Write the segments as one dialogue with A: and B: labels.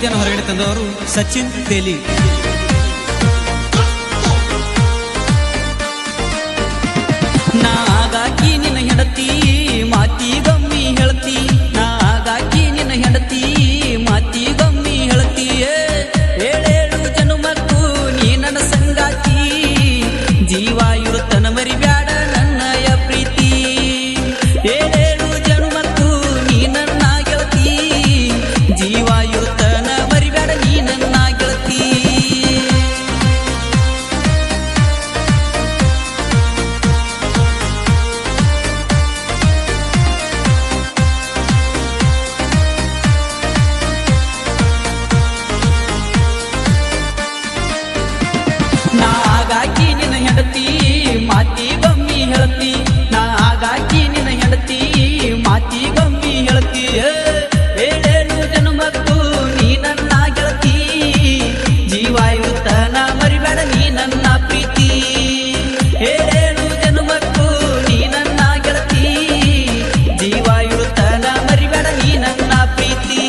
A: ಗೀತೆಯನ್ನು ಹೊರಗಡೆ ತಂದವರು ಸಚಿನ್ ತೇಲಿ. ನಾಗಾಕಿ ನಿನ್ನ ಹೆಂಡತಿ ಮಾತಿ ಗಮ್ಮಿ ಹೇಳ್ತಿ, ನಾಗಾಕಿ ನಿನ್ನ ಹೆಂಡತಿ ಮಾತಿ ಗಮ್ಮಿ ಹೇಳ್ತಿ. ಏಳೇಳು ಜನುಮಕ್ಕೂ ನೀ ನನ್ನ ಸಂಗಾತಿ, ಜೀವ ಇರುತ್ತನ ಮರಿಬ್ಯಾಡ ನನ್ನಯ ಪ್ರೀತಿ. ಏಳೇಳು ಜನುಮಕ್ಕೂ ನೀ ನನ್ನ ಗೆಳತಿ, ಜೀವ ಇರುತ್ತನ ಮರಿಬ್ಯಾಡ ನೀ ನನ್ನ ಗೆಳತಿ. ನಾಗಾಕಿ ನಿನ್ನ ಹೆಂಡತಿ ಮಾತಿ ಗಮ್ಮಿ ಹೇಳ್ತಿ, ನಾಗಾಕಿ ನಿನ್ನ ಹೆಂಡತಿ ಮಾತಿ ಗಮ್ಮಿ ಹೇಳ್ತಿ. ಏಳೇಳು ಜನ್ಮಕ್ಕೂ ನೀ ನನ್ನ ಗೆಳತಿ, ಜೀವ ಇರುತ್ತನ ಮರಿಬೇಡ ನೀ ನನ್ನ ಪ್ರೀತಿ. ಏಳೇಳು ಜನ್ಮಕ್ಕೂ ನೀ ನನ್ನ ಗೆಳತಿ, ಜೀವ ಇರುತ್ತನ ಮರಿಬೇಡ ನೀ ನನ್ನ ಪ್ರೀತಿ.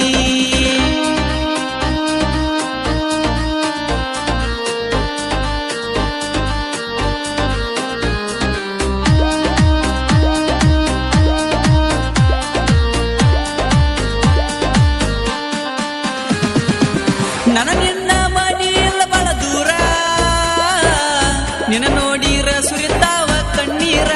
A: ನನ್ನ ನಿನ್ನ ಮನೆಯಲ್ಲ ಬಹಳ ದೂರ, ನಿನ್ನ ನೋಡಿರ ಸುರಿತಾವ ಕಣ್ಣೀರ.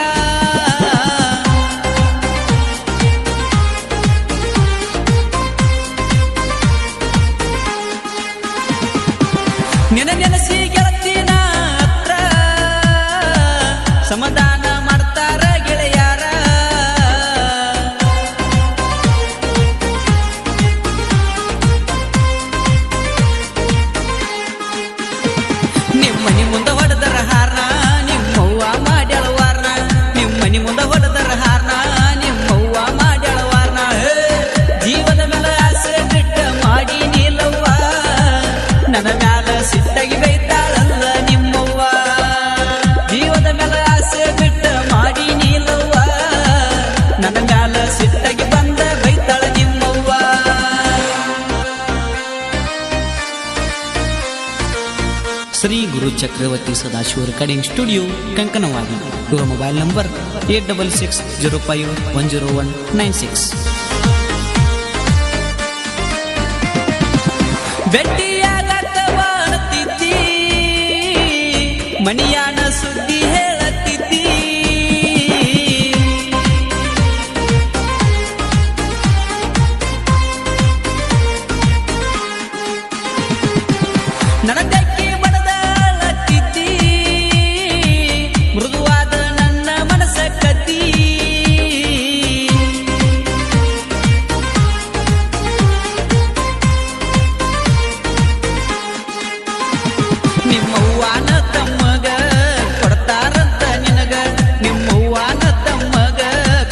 A: ನಿನ್ನ ನೆನಸಿ ಗೆಳತಿನ ಹತ್ರ ಸಮಾಧಾನ ಮಾಡ್ತಾರ ಗೆಳೆಯಾರ. ನಿಮ್ಮನಿ ಮುಂದ ಹೊಡೆದರ ಹಾರ್ನ ನಿಮ್ಮವ್ವ ಮಾಡ್ಯಾಳವಾರ್ನ, ನಿಮ್ಮನಿ ಮುಂದ ಹೊಡೆದರ ಹಾರ್ನ ನಿಮ್ಮವ್ವ ಮಾಡ್ಯಾಳವಾರ್ನ. ಜೀವದ ಮೇಲೆ ಆಸೆ ಬಿಟ್ಟ ಮಾಡಿ ನೀಲವ್ವ, ನನ್ನ ಮ್ಯಾಲ ಸಿಟ್ಟಾಗಿ ಬೈತಾಳಲ್ಲ ನಿಮ್ಮವ್ವ. ಜೀವದ ಮೇಲೆ ಆಸೆ ಬಿಟ್ಟ ಮಾಡಿ ನೀಲವ್ವ, ನನ್ನ ಮ್ಯಾಲ ಸಿಟ್ಟಾಗಿ ಬಂದ ಬೈತಾಳ ನಿಮ್ಮವ್ವ. ಶ್ರೀ ಗುರು ಚಕ್ರವರ್ತಿ ಸದಾಶಿವ ರೆಕಾರ್ಡಿಂಗ್ ಸ್ಟುಡಿಯೋ ಕಂಕನವಾಡಿ. ಇವರ ಮೊಬೈಲ್ ನಂಬರ್ 8665010196. ಭೇಟಿಯಾಗತ್ತ ಬಾಣತಿದ್ದಿ, ಮಣಿಯಾನ ಸುದ್ದಿ ಹೇಳತ್ತಿದ್ದಿ. ನನ್ನ ತೆಕ್ಕಿ ಬಡದಾಳತ್ತಿದ್ದಿ, ಮೃದುವಾದ ನನ್ನ ಮನಸ್ಸ ಕದ್ದಿ. ನಿಮ್ಮವ್ವನ ತಮ್ಮಗ ಕೊಡ್ತಾರಂತ ನಿನಗ, ನಿಮ್ಮವ್ವನ ತಮ್ಮಗ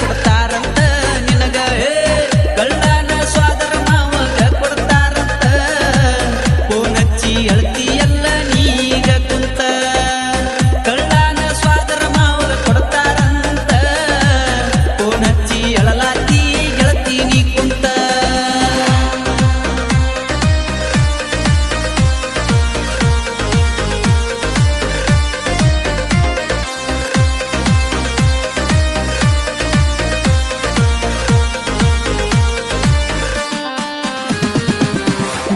A: ಕೊಡ್ತಾರಂತ ನಿನಗ. ಕಳ್ಳನ ಸ್ವಾದರ ಮಾವಗ ಕೊಡ್ತಾರಂತ, ಪೋನಚ್ಚಿ ಅಳ್ತಿ ಎಲ್ಲ ನೀಗ ಕುಂತ. ಕಳ್ಳನ ಸ್ವಾದರ ಮಾವಗ ಕೊಡ್ತಾರಂತ, ಪೋನಚ್ಚಿ ಅಳಲಾತಿ ಗೆಳತಿ ನೀ ಕುಂತ.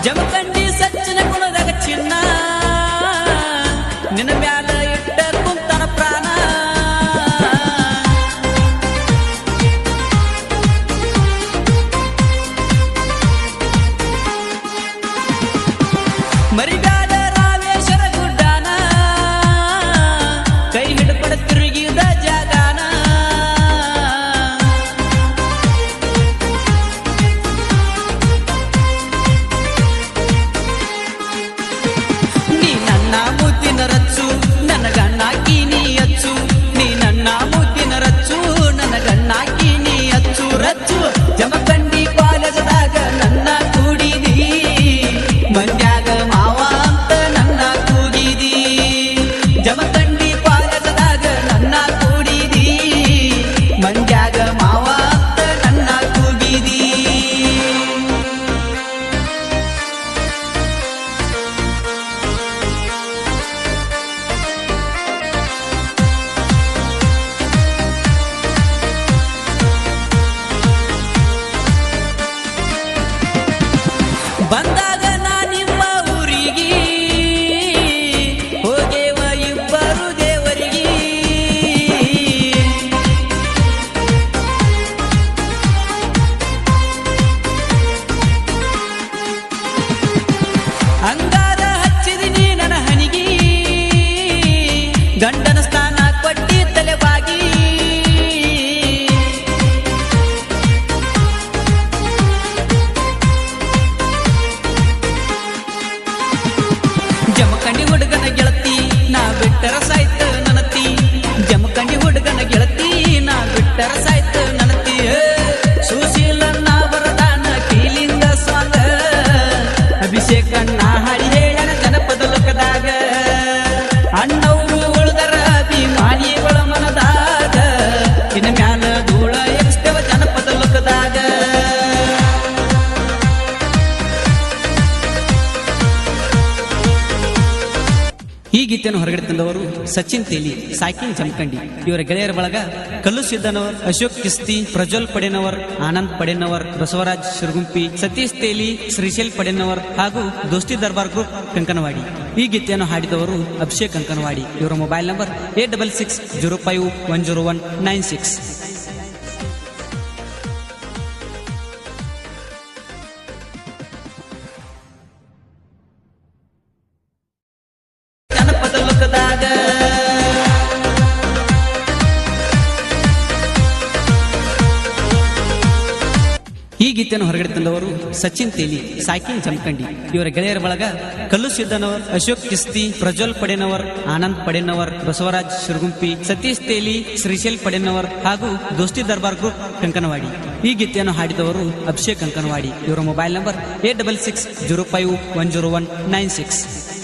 A: ಜಮಖಂಡಿ ಸಜ್ಜನ ಗುಣದಾಗ ಚಿನ್ನ, ಬಿಟ್ಟರ ಸಾಯ್ತ ನನತಿ ಜಮಖಂಡಿ ಹುಡುಗನ ಗೆಳತಿ ನಾ ಬಿಟ್ಟರ ಸಾಯ್ತ ನನತಿ ಸುಶೀಲನ್ನ ವರದಾನ ಕೀಲಿಂಗ ಸ್ವಾಂಗ ಅಭಿಷೇಕನ್ನ ಹಾಡಿ ಹೇಳನ ಜನಪದ ಲೋಕದಾಗ ಅಣ್ಣವರು ಉಳ್ದರ ಅಭಿಮಾನಿಗಳ ಮನದಾಗ ಇನ್ನ ಮ್ಯಾಲ ಧೂಳ ಎಕ್ಸ್ತೇವ ಜನಪದ ಲೋಕದಾಗ ಈ ಗೀತೆಯನ್ನು ಹೊರಗಡೆ ತಂದವರು ಸಚಿನ್ ತೇಲಿ ಸಾಕಿನ್ ಜಮಖಂಡಿ ಇವರ ಗೆಳೆಯರ ಬಳಗ ಕಲ್ಲು ಸಿದ್ದನವರ್ ಅಶೋಕ್ ಕಿಸ್ತಿ ಪ್ರಜ್ವಲ್ ಪಡೆನವರ್ ಆನಂದ್ ಪಡೆನವರ್ ಬಸವರಾಜ್ ಶಿರಗುಂಪಿ ಸತೀಶ್ ತೇಲಿ ಶ್ರೀಶೈಲ್ ಪಡೆನವರ್ ಹಾಗೂ ದೋಸ್ತಿ ದರ್ಬಾರ್ ಗ್ರೂಪ್ ಕಂಕನವಾಡಿ ಈ ಗೀತೆಯನ್ನು ಹಾಡಿದವರು ಅಭಿಷೇಕ್ ಕಂಕನವಾಡಿ ಇವರ ಮೊಬೈಲ್ ನಂಬರ್ 8660510196 ಈ ಗೀತೆಯನ್ನು ಹೊರಗಡೆ ತಂದವರು ಸಚಿನ್ ತೇಲಿ ಸಾಕಿನ್ ಜಮಖಂಡಿ ಇವರ ಗೆಳೆಯರ ಬಳಗ ಕಲ್ಲು ಸಿದ್ದನವರ್ ಅಶೋಕ್ ಕಿಸ್ತಿ ಪ್ರಜ್ವಲ್ ಪಡೆನವರ್ ಆನಂದ್ ಪಡೆನವರ್ ಬಸವರಾಜ್ ಶಿರಗುಂಪಿ ಸತೀಶ್ ತೇಲಿ ಶ್ರೀಶೈಲ್ ಪಡೆನವರ್ ಹಾಗೂ ದೋಸ್ತಿ ದರ್ಬಾರ್ ಗ್ರೂಪ್ ಕಂಕನವಾಡಿ ಈ ಗೀತೆಯನ್ನು ಹಾಡಿದವರು ಅಭಿಷೇಕ್ ಕಂಕನವಾಡಿ ಇವರ ಮೊಬೈಲ್ ನಂಬರ್ 8660510196